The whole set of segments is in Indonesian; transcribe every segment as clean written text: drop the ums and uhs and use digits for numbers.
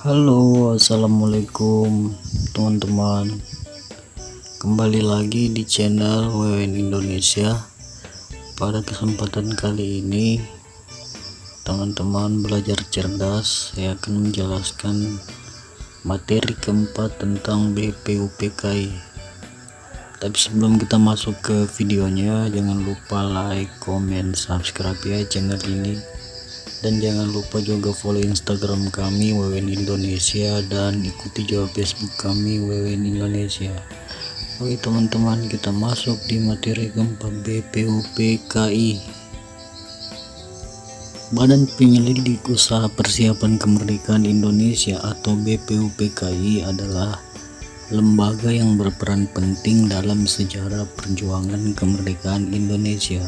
Halo, assalamualaikum teman-teman. Kembali lagi di channel WWN Indonesia. Pada kesempatan kali ini, teman-teman belajar cerdas. Saya akan menjelaskan materi keempat tentang BPUPKI. Tapi sebelum kita masuk ke videonya, jangan lupa like, comment, subscribe ya channel ini. Dan jangan lupa juga follow Instagram kami WWN Indonesia dan ikuti juga Facebook kami WWN Indonesia. Oke teman-teman, kita masuk di materi keempat, BPUPKI. Badan Penyelidik Usaha Persiapan Kemerdekaan Indonesia atau BPUPKI adalah lembaga yang berperan penting dalam sejarah perjuangan kemerdekaan Indonesia.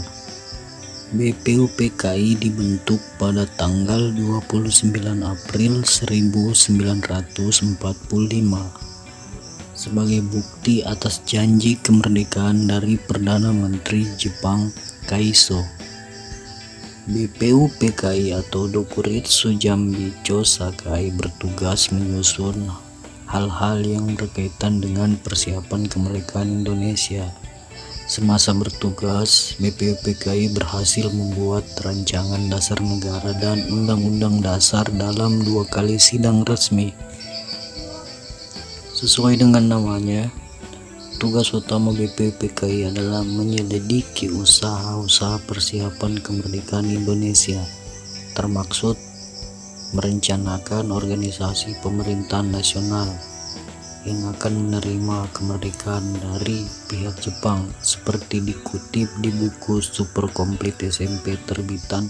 BPUPKI dibentuk pada tanggal 29 April 1945 sebagai bukti atas janji kemerdekaan dari Perdana Menteri Jepang Kaiso. BPUPKI atau Dokuritsu Jambi Chosakai bertugas menyusun hal-hal yang berkaitan dengan persiapan kemerdekaan Indonesia. Semasa bertugas, BPUPKI berhasil membuat rancangan dasar negara dan undang-undang dasar dalam 2 kali sidang resmi. Sesuai dengan namanya, tugas utama BPUPKI adalah menyelidiki usaha-usaha persiapan kemerdekaan Indonesia, termaksud merencanakan organisasi pemerintahan nasional yang akan menerima kemerdekaan dari pihak Jepang, seperti dikutip di buku Super Komplit SMP terbitan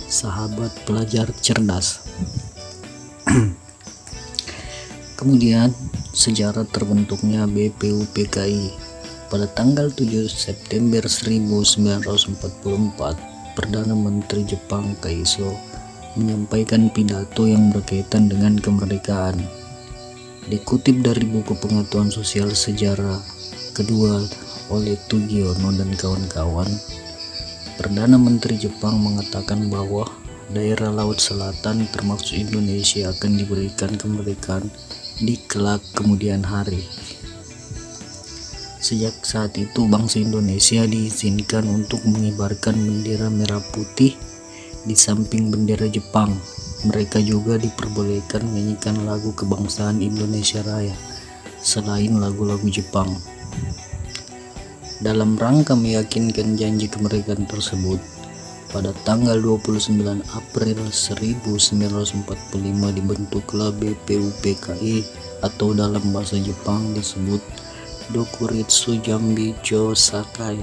Sahabat Pelajar Cerdas. Kemudian sejarah terbentuknya BPUPKI. Pada tanggal 7 September 1944, Perdana Menteri Jepang Kaiso menyampaikan pidato yang berkaitan dengan kemerdekaan. Dikutip dari buku Pengetahuan Sosial Sejarah kedua oleh Tugiono dan kawan-kawan, Perdana Menteri Jepang mengatakan bahwa daerah Laut Selatan termasuk Indonesia akan diberikan kemerdekaan di kelak kemudian hari. Sejak saat itu bangsa Indonesia diizinkan untuk mengibarkan bendera merah putih di samping bendera Jepang. Mereka juga diperbolehkan menyanyikan lagu kebangsaan Indonesia Raya selain lagu-lagu Jepang. Dalam rangka meyakinkan janji kemerdekaan tersebut, pada tanggal 29 April 1945 dibentuklah BPUPKI atau dalam bahasa Jepang disebut Dokuritsu Jambi Chosakai.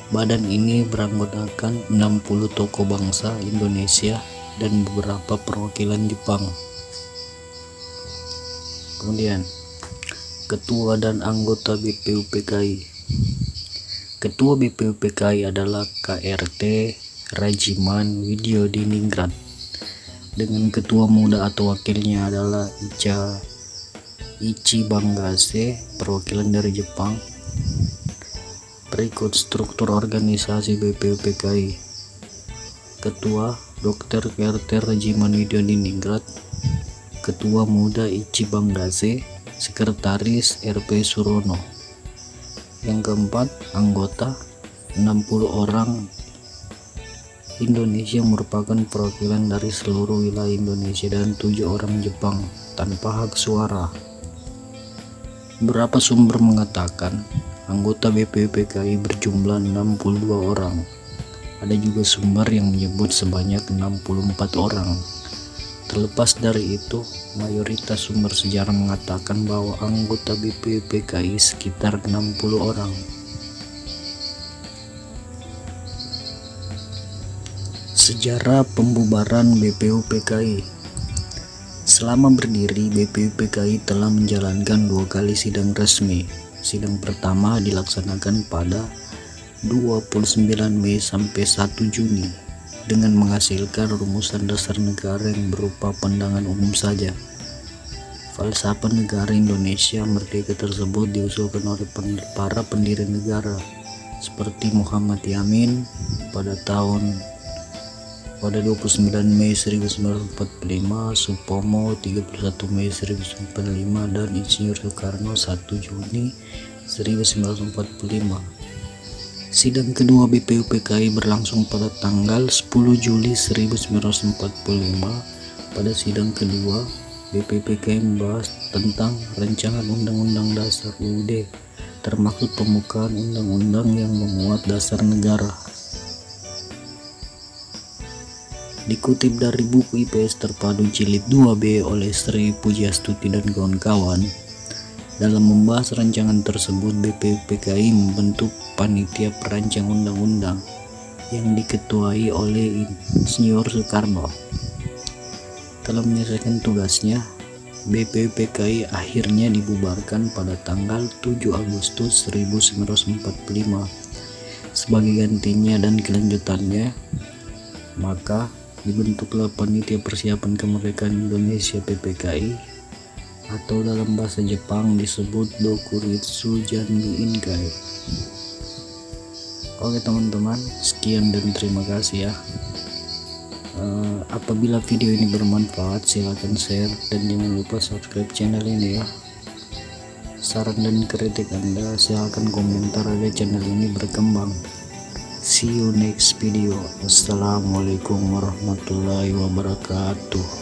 Badan ini beranggotakan 60 tokoh bangsa Indonesia dan beberapa perwakilan Jepang. Kemudian ketua dan anggota BPUPKI. Ketua BPUPKI adalah KRT Rajiman Widyodiningrat, dengan ketua muda atau wakilnya adalah Ichibangase, perwakilan dari Jepang. Berikut struktur organisasi BPUPKI. Ketua Dr. KRT Rajiman Widyodiningrat, Ketua Muda Ichibangase, Sekretaris RP Surono. Yang keempat, anggota 60 orang Indonesia merupakan perwakilan dari seluruh wilayah Indonesia dan 7 orang Jepang tanpa hak suara. Beberapa sumber mengatakan anggota BPUPKI berjumlah 62 orang. Ada juga sumber yang menyebut sebanyak 64 orang. Terlepas dari itu, mayoritas sumber sejarah mengatakan bahwa anggota BPUPKI sekitar 60 orang. Sejarah pembubaran BPUPKI. Selama berdiri, BPUPKI telah menjalankan 2 kali sidang resmi. Sidang pertama dilaksanakan pada 29 Mei sampai 1 Juni dengan menghasilkan rumusan dasar negara yang berupa pandangan umum saja. Falsafah negara Indonesia Merdeka tersebut diusulkan oleh para pendiri negara seperti Muhammad Yamin pada tahun pada 29 Mei 1945, Supomo 31 Mei 1945, dan Insinyur Soekarno 1 Juni 1945. Sidang kedua BPUPKI berlangsung pada tanggal 10 Juli 1945. Pada sidang kedua, BPUPKI membahas tentang rancangan Undang-Undang Dasar UUD, termaksud pembukaan undang-undang yang memuat dasar negara. Dikutip dari buku IPS Terpadu Jilid 2B oleh Sri Pujiastuti dan kawan-kawan, dalam membahas rancangan tersebut, BPUPKI membentuk panitia perancang undang-undang yang diketuai oleh Insinyur Soekarno. Dalam menyelesaikan tugasnya, BPUPKI akhirnya dibubarkan pada tanggal 7 Agustus 1945. Sebagai gantinya dan kelanjutannya, maka dibentuklah Panitia Persiapan Kemerdekaan Indonesia PPKI, atau dalam bahasa Jepang disebut Dokuritsu Jangi Inkai. Oke teman-teman, sekian dan terima kasih ya. Apabila video ini bermanfaat, silahkan share dan jangan lupa subscribe channel ini ya. Saran dan kritik Anda silahkan komentar agar channel ini berkembang. See you next video. Wassalamualaikum warahmatullahi wabarakatuh.